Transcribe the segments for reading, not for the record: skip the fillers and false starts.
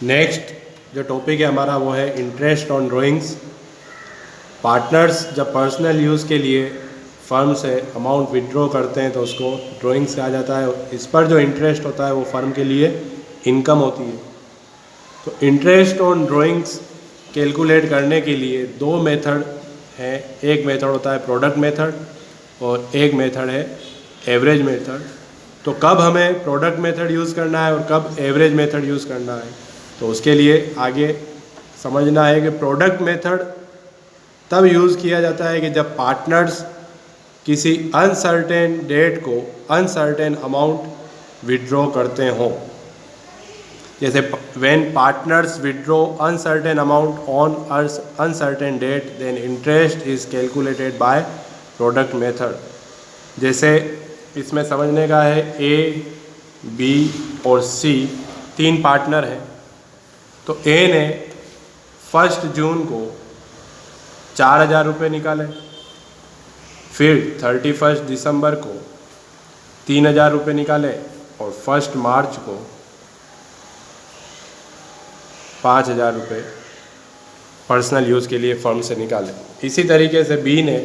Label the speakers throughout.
Speaker 1: Next जो topic है हमारा वो है इंटरेस्ट ऑन ड्राइंग्स। पार्टनर्स जब पर्सनल यूज़ के लिए फर्म से अमाउंट विड्रॉ करते हैं तो उसको ड्राइंग्स कहा जाता है। इस पर जो इंटरेस्ट होता है वो फर्म के लिए इनकम होती है। तो इंटरेस्ट ऑन ड्राइंग्स कैलकुलेट करने के लिए दो मेथड हैं। एक मेथड होता है प्रोडक्ट मेथड और एक मेथड है एवरेज मेथड। तो कब हमें प्रोडक्ट मेथड यूज़ करना है और कब एवरेज मेथड यूज़ करना है, तो उसके लिए आगे समझना है कि प्रोडक्ट मेथड तब यूज़ किया जाता है कि जब पार्टनर्स किसी अनसर्टेन डेट को अनसर्टेन अमाउंट विड्रॉ करते हों। जैसे when partners withdraw uncertain amount on uncertain date then interest is calculated by product method. जैसे इसमें समझने का है ए, बी और सी तीन पार्टनर हैं। तो ए ने 1 जून को 4,000 रुपये निकाले, फिर 31 दिसंबर को 3,000 रुपये निकाले और 1 मार्च को 5,000 रुपये पर्सनल यूज़ के लिए फर्म से निकाले। इसी तरीके से बी ने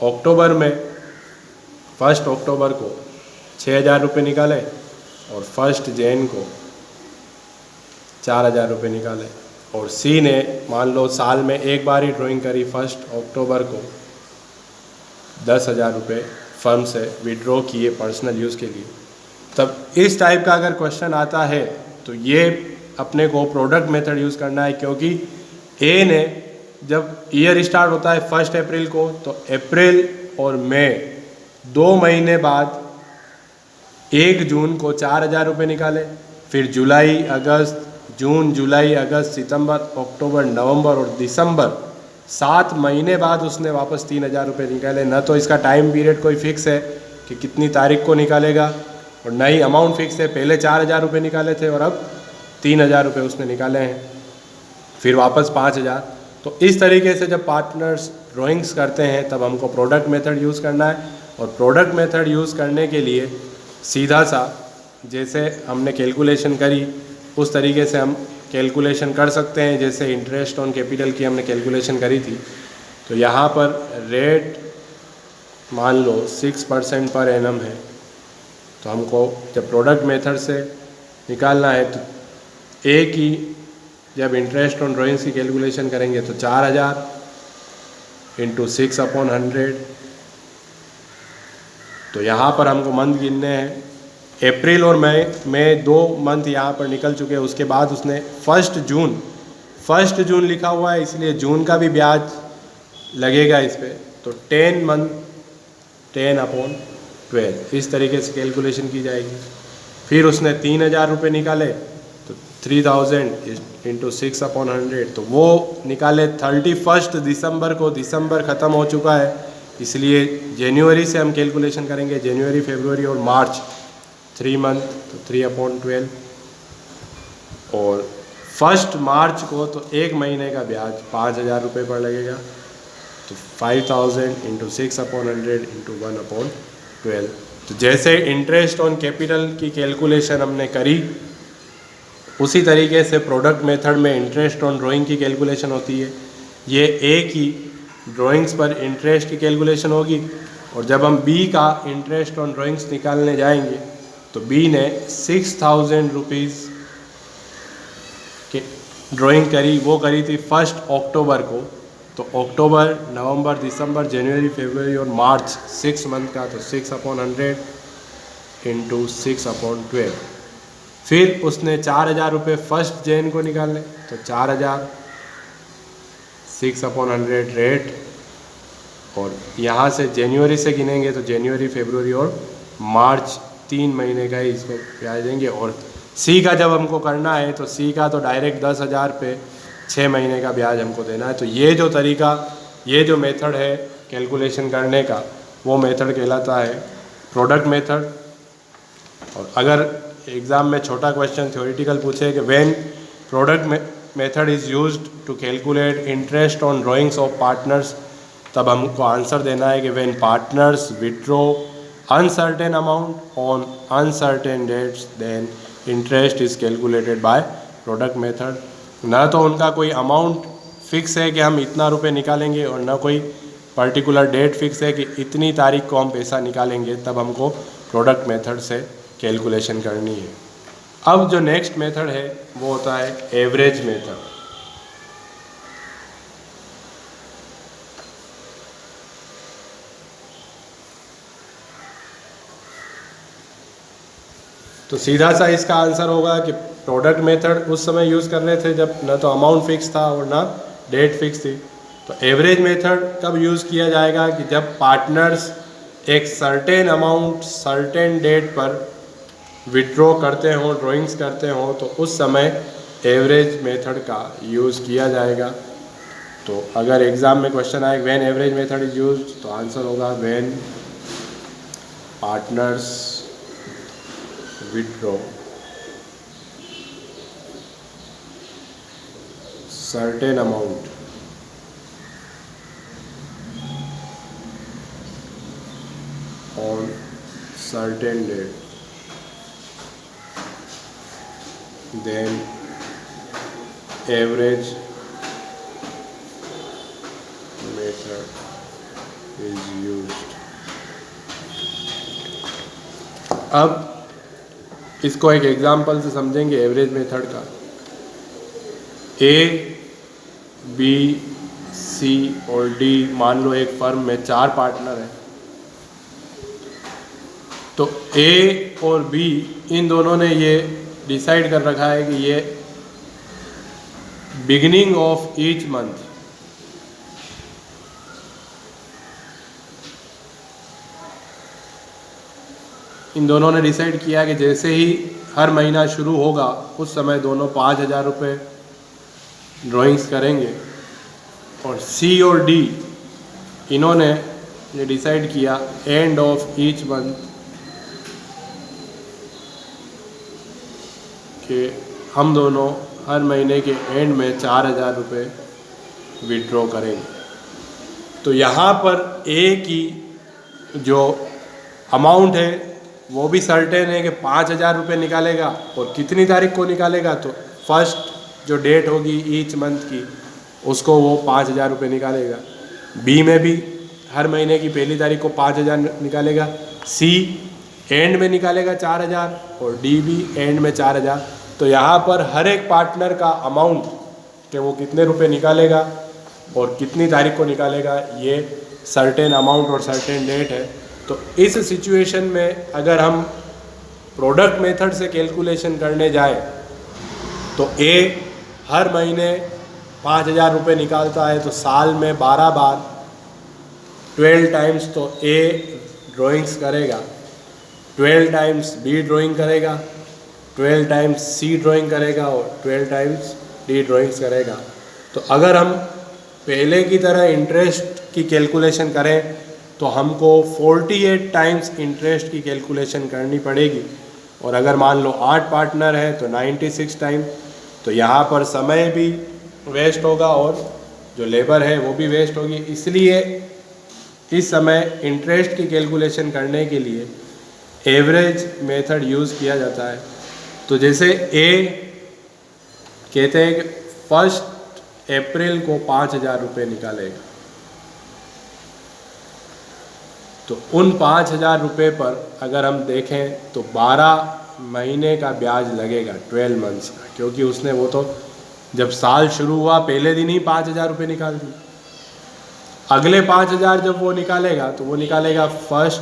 Speaker 1: अक्टूबर में 1 अक्टूबर को 6,000 रुपये निकाले और 1 जनवरी को 4,000 रुपये निकाले। और सी ने मान लो साल में एक बार ही ड्राइंग करी, 1 अक्टूबर को 10,000 रुपये फर्म से विड्रॉ किए पर्सनल यूज़ के लिए। तब इस टाइप का अगर क्वेश्चन आता है तो ये अपने को प्रोडक्ट मेथड यूज़ करना है, क्योंकि ए ने जब ईयर स्टार्ट होता है 1 अप्रैल को, तो अप्रैल और मई 2 महीने बाद 1 जून को 4,000 रुपये निकाले, फिर जुलाई, अगस्त, जून, जुलाई, अगस्त, सितंबर, अक्टूबर, नवंबर और दिसंबर 7 महीने बाद उसने वापस 3,000 रुपये निकाले। न तो इसका टाइम पीरियड कोई फिक्स है कि कितनी तारीख को निकालेगा और न ही अमाउंट फिक्स है। पहले 4,000 रुपये निकाले थे और अब 3,000 रुपये उसने निकाले हैं, फिर वापस 5,000। तो इस तरीके से जब पार्टनर्स ड्राइंग्स करते हैं तब हमको प्रोडक्ट मेथड यूज़ करना है। और प्रोडक्ट मेथड यूज़ करने के लिए सीधा सा जैसे हमने कैलकुलेशन करी उस तरीके से हम कैलकुलेशन कर सकते हैं। जैसे इंटरेस्ट ऑन कैपिटल की हमने कैलकुलेशन करी थी, तो यहाँ पर रेट मान लो 6% पर एनम है। तो हमको जब प्रोडक्ट मेथड से निकालना है तो ए की जब इंटरेस्ट ऑन ड्राइंग्स की कैलकुलेशन करेंगे तो 4,000 इंटू 6/100। तो यहाँ पर हमको मंथ गिनने हैं। अप्रैल और मई 2 मंथ यहाँ पर निकल चुके हैं। उसके बाद उसने 1 जून लिखा हुआ है, इसलिए जून का भी ब्याज लगेगा इस पर। तो 10 मंथ 10/12 इस तरीके से कैलकुलेशन की जाएगी। फिर उसने 3,000 रुपये निकाले, तो 3,000 इंटू 6/100, तो वो निकाले 31 दिसंबर को। दिसंबर ख़त्म हो चुका है, इसलिए जनवरी से हम कैलकुलेशन करेंगे। जनवरी, फरवरी और मार्च 3 मंथ, तो 3/12। और 1 मार्च को तो 1 महीने का ब्याज 5,000 रुपये पर लगेगा। तो 5,000 इंटू 6/100 इंटू 1/12। तो जैसे इंटरेस्ट ऑन कैपिटल की कैलकुलेशन हमने करी, उसी तरीके से प्रोडक्ट मेथड में इंटरेस्ट ऑन ड्राइंग की कैलकुलेशन होती है। ये ए की ड्राइंग्स पर इंटरेस्ट की कैलकुलेशन होगी। और जब हम बी का इंटरेस्ट ऑन ड्राइंग्स निकालने जाएंगे तो बी ने 6,000 रुपीज़ की ड्राइंग करी, वो करी थी 1 अक्टूबर को। तो अक्टूबर, नवंबर, दिसंबर, जनवरी, फरवरी और मार्च 6 मंथ का, तो 6/100 इंटू 6/12। फिर उसने 4,000 रुपये 1 जनवरी को निकाले, तो 4,000 6/100 रेट। और यहाँ से जनवरी से गिनेंगे तो जनवरी, फरवरी और मार्च 3 महीने का ही इसको ब्याज देंगे। और सी का जब हमको करना है तो सी का तो डायरेक्ट 10,000 पे 6 महीने का ब्याज हमको देना है। तो ये जो तरीका, ये जो मेथड है कैलकुलेशन करने का, वो मेथड कहलाता है प्रोडक्ट मेथड। और अगर एग्ज़ाम में छोटा क्वेश्चन थ्योरेटिकल पूछे कि when product method is used to calculate interest on drawings of partners, तब हमको आंसर देना है कि when partners withdraw uncertain amount on uncertain dates, then interest is calculated by product method, ना तो उनका कोई अमाउंट फिक्स है कि हम इतना रुपए निकालेंगे, और ना कोई पर्टिकुलर डेट फिक्स है कि इतनी तारीख को हम पैसा निकालेंगे, तब हमको प्रोडक्ट मेथड से कैलकुलेशन करनी है। अब जो नेक्स्ट मेथड है वो होता है एवरेज मेथड। तो सीधा सा इसका आंसर होगा कि प्रोडक्ट मेथड उस समय यूज़ कर रहे थे जब ना तो अमाउंट फिक्स था और ना डेट फिक्स थी। तो एवरेज मेथड कब यूज़ किया जाएगा कि जब पार्टनर्स एक सर्टेन अमाउंट सर्टेन डेट पर विड्रॉ करते हों, ड्राइंग्स करते हों, तो उस समय एवरेज मेथड का यूज़ किया जाएगा। तो अगर एग्ज़ाम में क्वेश्चन आए when average method is use, तो आंसर होगा when partners withdraw certain amount on certain date, then average method is used। अब इसको एक एग्जांपल से समझेंगे एवरेज मेथड का। ए, बी, सी और डी, मान लो एक फर्म में 4 पार्टनर हैं। तो ए और बी इन दोनों ने ये डिसाइड कर रखा है कि ये beginning of each month in दोनों ने डिसाइड किया कि जैसे ही हर महीना शुरू होगा उस समय दोनों 5,000 रुपये ड्राइंग्स करेंगे। और सी और डी इन्होंने ये डिसाइड किया एंड ऑफ ईच मंथ कि हम दोनों हर महीने के एंड में 4,000 रुपये विड्रॉ करेंगे। तो यहाँ पर ए की जो अमाउंट है वो भी सर्टेन है कि 5,000 रुपये निकालेगा, और कितनी तारीख को निकालेगा, तो फर्स्ट जो डेट होगी ईच मंथ की उसको वो 5,000 रुपये निकालेगा। बी में भी हर महीने की पहली तारीख को 5,000 निकालेगा। सी एंड में निकालेगा 4,000 और डी भी एंड में 4,000। तो यहाँ पर हर एक पार्टनर का अमाउंट कि वो कितने रुपए निकालेगा और कितनी तारीख को निकालेगा, ये सर्टेन अमाउंट और सर्टेन डेट है। तो इस सिचुएशन में अगर हम प्रोडक्ट मेथड से कैलकुलेशन करने जाए तो ए हर महीने 5,000 रुपये निकालता है, तो साल में 12 बार 12 टाइम्स तो ए ड्राइंग्स करेगा, 12 टाइम्स बी ड्राइंग करेगा, 12 टाइम्स सी ड्राइंग करेगा और 12 टाइम्स डी ड्राइंग्स करेगा। तो अगर हम पहले की तरह इंटरेस्ट की कैलकुलेशन करें तो हमको 48 टाइम्स इंटरेस्ट की कैलकुलेशन करनी पड़ेगी। और अगर मान लो 8 पार्टनर है तो 96 टाइम। तो यहाँ पर समय भी वेस्ट होगा और जो लेबर है वो भी वेस्ट होगी। इसलिए इस समय इंटरेस्ट की कैलकुलेशन करने के लिए एवरेज मेथड यूज़ किया जाता है। तो जैसे ए कहते हैं कि 1 अप्रैल को 5,000 रुपये निकालेगा, तो उन 5,000 रुपये पर अगर हम देखें तो 12 महीने का ब्याज लगेगा, 12 मंथ्स का, क्योंकि उसने वो तो जब साल शुरू हुआ पहले दिन ही 5,000 रुपये निकाल दिए। अगले 5,000 जब वो निकालेगा तो वो निकालेगा 1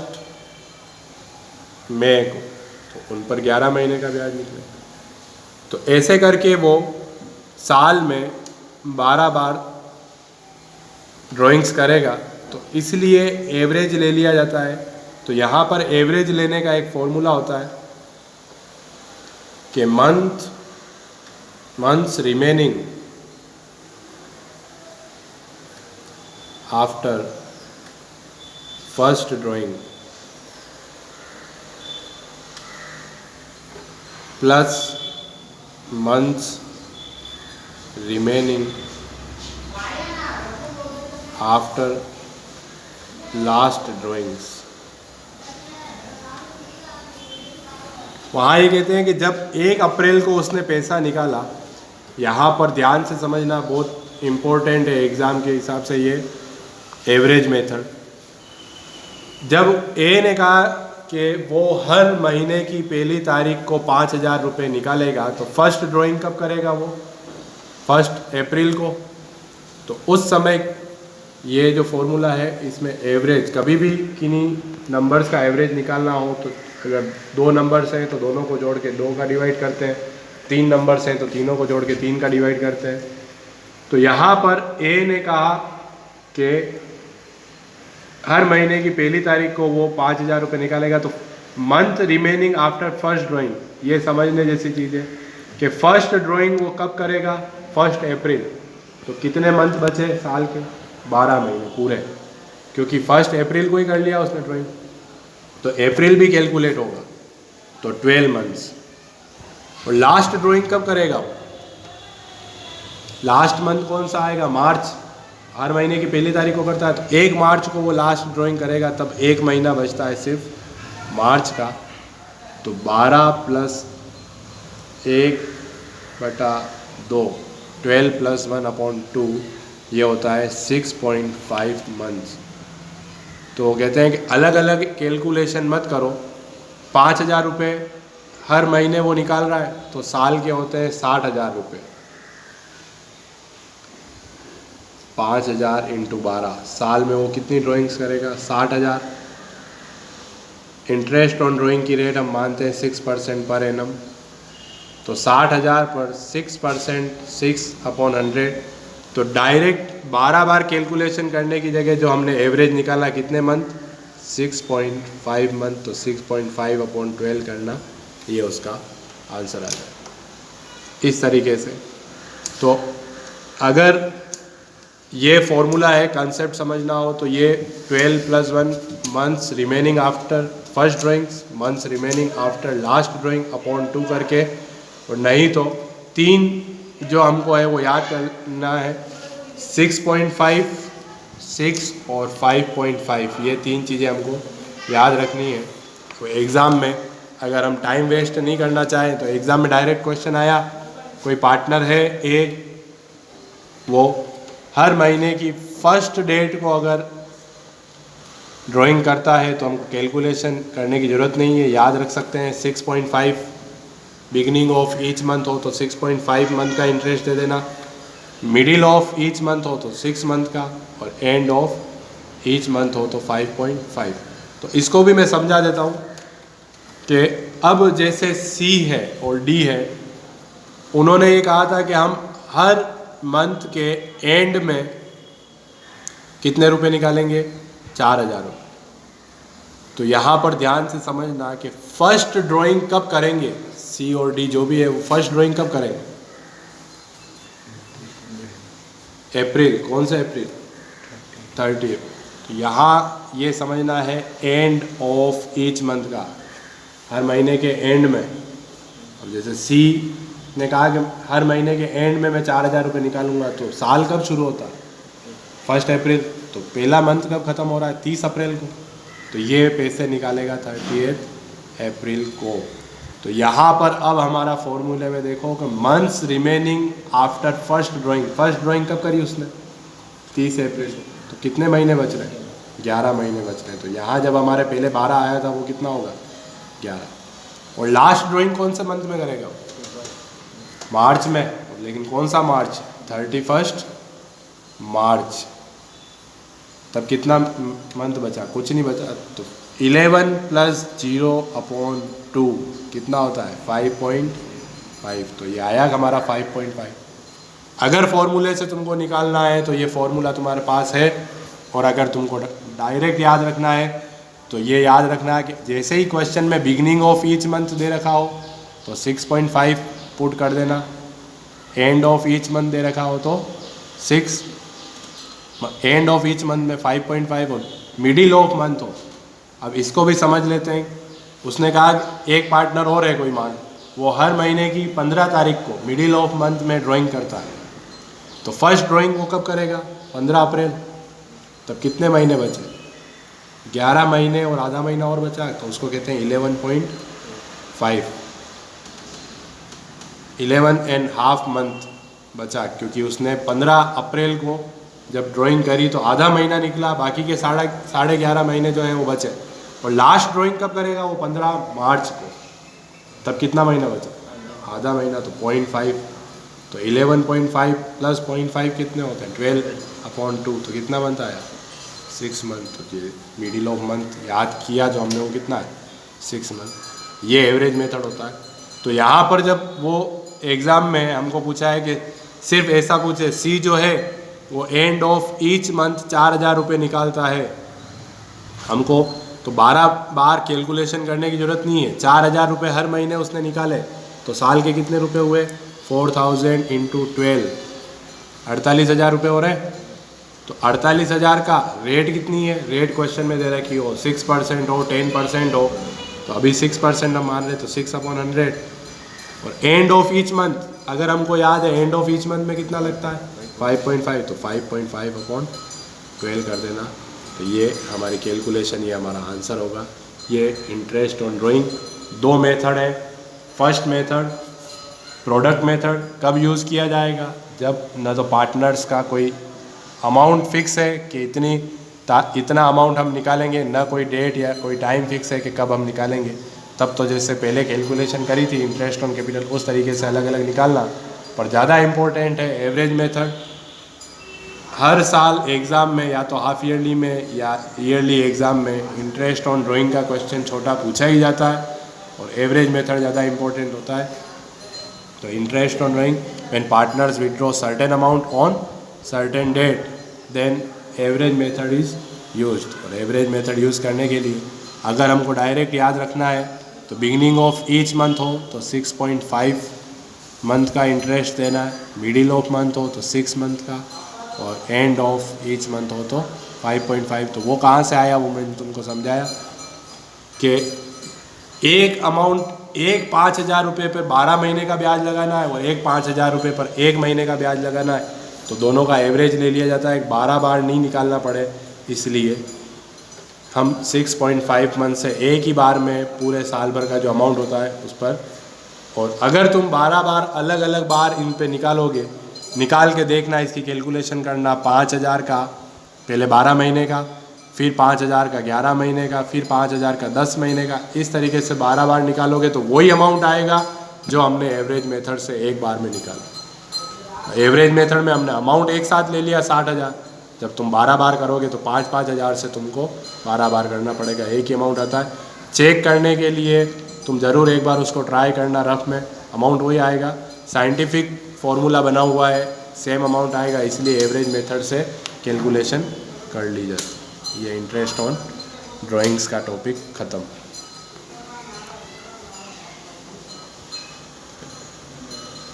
Speaker 1: मई को, तो उन पर 11 महीने का ब्याज निकलेगा। तो ऐसे करके वो साल में 12 बार ड्राइंग्स करेगा, तो इसलिए एवरेज ले लिया जाता है। तो यहाँ पर एवरेज लेने का एक फॉर्मूला होता है कि months remaining after first drawing plus months remaining after last drawings. वहाँ ये कहते हैं कि जब 1 अप्रैल को उसने पैसा निकाला यहाँ पर ध्यान से समझना बहुत इम्पोर्टेंट है एग्ज़ाम के हिसाब से, ये एवरेज मेथड। जब ए ने कहा कि वो हर महीने की पहली तारीख को 5,000 रुपये निकालेगा, तो फर्स्ट ड्राइंग कब करेगा वो? 1 अप्रैल को। तो उस समय ये जो फॉर्मूला है इसमें एवरेज, कभी भी किन्हीं नंबर्स का एवरेज निकालना हो तो अगर 2 नंबर्स हैं तो दोनों को जोड़ के 2 का डिवाइड करते हैं, 3 नंबर्स हैं तो तीनों को जोड़ के 3 का डिवाइड करते हैं। तो यहाँ पर ए ने कहा कि हर महीने की पहली तारीख को वो 5,000 रुपये निकालेगा, तो month remaining after first drawing, ये समझने जैसी चीज़ है कि फर्स्ट ड्राइंग वो कब करेगा? 1 अप्रैल। तो कितने मंथ बचे साल के? 12 महीने पूरे, क्योंकि 1 अप्रैल को ही कर लिया उसने ड्राइंग, तो अप्रैल भी कैलकुलेट होगा, तो 12 मंथ्स। और लास्ट ड्राइंग कब करेगा वो? लास्ट मंथ कौन सा आएगा? मार्च। हर महीने की पहली तारीख को करता है, तो 1 मार्च को वो लास्ट ड्राइंग करेगा, तब 1 महीना बचता है सिर्फ मार्च का। तो 12 + 1/2, 12 + 1/2, ये होता है 6.5 मंथ्स। तो कहते हैं कि अलग अलग कैलकुलेशन मत करो। 5,000 रुपये हर महीने वो निकाल रहा है, तो साल के होते हैं 60,000 रुपये। 5,000 × 12, साल में वो कितनी ड्राइंग्स करेगा? 60,000। इंटरेस्ट ऑन ड्राइंग की रेट हम मानते हैं 6% पर एनम, तो 60,000 पर 6%, 6/100। तो डायरेक्ट 12 बार कैलकुलेशन करने की जगह जो हमने एवरेज निकाला कितने मंथ? 6.5 मंथ, तो 6.5/12 करना, ये उसका आंसर आ जाए इस तरीके से। तो अगर ये फॉर्मूला है, कंसेप्ट समझना हो तो ये 12 + 1 months remaining after first drawings, months remaining after last drawing /2 करके, और नहीं तो 3 जो हमको है वो याद करना है, 6.5, 6 और 5.5, ये 3 चीज़ें हमको याद रखनी है। तो एग्ज़ाम में अगर हम टाइम वेस्ट नहीं करना चाहें, तो एग्ज़ाम में डायरेक्ट क्वेश्चन आया, कोई पार्टनर है ए, वो हर महीने की फर्स्ट डेट को अगर ड्राइंग करता है, तो हमको कैलकुलेशन करने की ज़रूरत नहीं है, याद रख सकते हैं। 6.5 बिगनिंग ऑफ ईच मंथ हो तो 6.5 मंथ का इंटरेस्ट दे देना, मिडिल ऑफ ईच मंथ हो तो 6 मंथ का, और एंड ऑफ ईच मंथ हो तो 5.5। तो इसको भी मैं समझा देता हूँ कि अब जैसे सी है और डी है, उन्होंने ये कहा था कि हम हर मंथ के एंड में कितने रुपए निकालेंगे? 4,000 रुपये। तो यहाँ पर ध्यान से समझना कि फर्स्ट ड्राइंग कब करेंगे, सी और डी जो भी है वो फर्स्ट ड्राइंग कब करेंगे? अप्रैल। कौन सा अप्रैल? 30। तो यहाँ ये समझना है एंड ऑफ ईच मंथ का, हर महीने के एंड में। और जैसे सी ने कहा कि हर महीने के एंड में मैं 4,000 रुपये निकालूंगा, तो साल कब शुरू होता है? 1 अप्रैल। तो पहला मंथ कब ख़त्म हो रहा है? 30 अप्रैल को। तो ये पैसे निकालेगा 30 अप्रैल को। तो यहाँ पर अब हमारा फॉर्मूले में देखो कि months remaining after first drawing, first drawing कब करी उसने? 30 अप्रैल को। तो कितने महीने बच रहे हैं? 11 महीने बच रहे हैं। तो यहाँ जब हमारे पहले 12 आया था, वो कितना होगा? 11। और लास्ट ड्राइंग कौन से मंथ में करेगा? मार्च में। लेकिन कौन सा मार्च? 31 मार्च। तब कितना मंथ बचा? कुछ नहीं बचा। तो 11 + 0/2 कितना होता है? 5.5। तो ये आया हमारा 5.5। अगर फॉर्मूले से तुमको निकालना है तो ये फॉर्मूला तुम्हारे पास है, और अगर तुमको डायरेक्ट याद रखना है तो ये याद रखना कि जैसे ही क्वेश्चन में बिगनिंग ऑफ ईच मंथ दे रखा हो तो 6.5 पुट कर देना, एंड ऑफ ईच मंथ दे रखा हो तो 6, एंड ऑफ ईच मंथ में 5.5 हो, मिडिल ऑफ मंथ हो। अब इसको भी समझ लेते हैं। उसने कहा एक पार्टनर और है कोई, मान वो हर महीने की 15 तारीख को मिडिल ऑफ मंथ में ड्राइंग करता है, तो फर्स्ट ड्राइंग वो कब करेगा? 15 अप्रैल। तब कितने महीने बचे? 11 महीने और आधा महीना और बचा, तो उसको कहते हैं 11.5, 11.5 मंथ बचा, क्योंकि उसने 15 अप्रैल को जब ड्राइंग करी तो आधा महीना निकला, बाकी के 11.5 महीने जो हैं वो बचे। और लास्ट ड्राइंग कब करेगा वो 15 मार्च को, तब कितना महीना बचा? आधा महीना। तो 0.5, तो 11.5 प्लस 0.5 कितने होते हैं? 12/2, तो कितना बनता है? 6 मंथ। तो ये मिडिल ऑफ मंथ याद किया जो हमने, वो कितना है? 6 मंथ। ये एवरेज मेथड होता है। तो यहाँ पर जब वो एग्ज़ाम में हमको पूछा है कि सिर्फ ऐसा पूछे, सी जो है वो एंड ऑफ ईच मंथ 4,000 रुपये निकालता है हमको, तो 12 बार कैलकुलेशन करने की ज़रूरत नहीं है। 4,000 रुपये हर महीने उसने निकाले, तो साल के कितने रुपए हुए? 4,000 × 12, 48,000 रुपये हो रहे हैं। तो 48,000 का रेट कितनी है? रेट क्वेश्चन में दे रखी हो, 6% हो, 10% हो, तो अभी 6% हम मान रहे, तो 6/100। और एंड ऑफ ईच मंथ अगर हमको याद है, एंड ऑफ ईच मंथ में कितना लगता है? 5.5, तो 5.5/12 कर देना। तो ये हमारी कैलकुलेशन, ये हमारा आंसर होगा। ये इंटरेस्ट ऑन ड्राइंग। 2 मेथड है। फर्स्ट मेथड प्रोडक्ट मेथड कब यूज़ किया जाएगा? जब न तो पार्टनर्स का कोई अमाउंट फिक्स है कि इतना अमाउंट हम निकालेंगे, ना कोई डेट या कोई टाइम फिक्स है कि कब हम निकालेंगे, तब तो जैसे पहले कैलकुलेशन करी थी इंटरेस्ट ऑन कैपिटल, उस तरीके से अलग अलग निकालना। पर ज़्यादा इम्पोर्टेंट है एवरेज मेथड। हर साल एग्ज़ाम में, या तो हाफ ईयरली में या ईयरली एग्ज़ाम में, इंटरेस्ट ऑन ड्राइंग का क्वेश्चन छोटा पूछा ही जाता है और एवरेज मेथड ज़्यादा इम्पोर्टेंट होता है। तो interest on drawing, when partners withdraw certain amount on certain date, then average method is used. और एवरेज मेथड यूज़ करने के लिए अगर हमको डायरेक्ट याद रखना है तो बिगिनिंग ऑफ ईच मंथ हो तो 6.5 मंथ का इंटरेस्ट देना है, मिडिल ऑफ मंथ हो तो 6 मंथ का, और एंड ऑफ ईच मंथ हो तो 5.5। तो वो कहाँ से आया वो मैंने तुमको समझाया कि एक अमाउंट, एक 5,000 रुपये पर 12 महीने का ब्याज लगाना है और एक 5,000 रुपये पर 1 महीने का ब्याज लगाना है, तो दोनों का एवरेज ले लिया जाता है। 12 बार नहीं निकालना पड़े, इसलिए हम 6.5 मंथ से एक ही बार में पूरे साल भर का जो अमाउंट होता है उस पर। और अगर तुम 12 बार अलग अलग बार इन पे निकालोगे, निकाल के देखना, इसकी कैलकुलेशन करना। 5,000 का पहले 12 महीने का, फिर 5,000 का 11 महीने का, फिर 5,000 का 10 महीने का, इस तरीके से 12 बार निकालोगे तो वही अमाउंट आएगा जो हमने एवरेज मेथड से एक बार में निकाला। एवरेज मेथड में हमने अमाउंट एक साथ ले लिया 60,000, जब तुम 12 बार करोगे तो 5-5 हज़ार से तुमको 12 बार करना पड़ेगा, एक ही अमाउंट आता है। चेक करने के लिए तुम ज़रूर एक बार उसको ट्राई करना, रफ में अमाउंट वही आएगा। साइंटिफिक फार्मूला बना हुआ है, सेम अमाउंट आएगा, इसलिए एवरेज मेथड से कैलकुलेशन कर ली जाती है। ये इंटरेस्ट ऑन ड्राइंग्स का टॉपिक ख़त्म।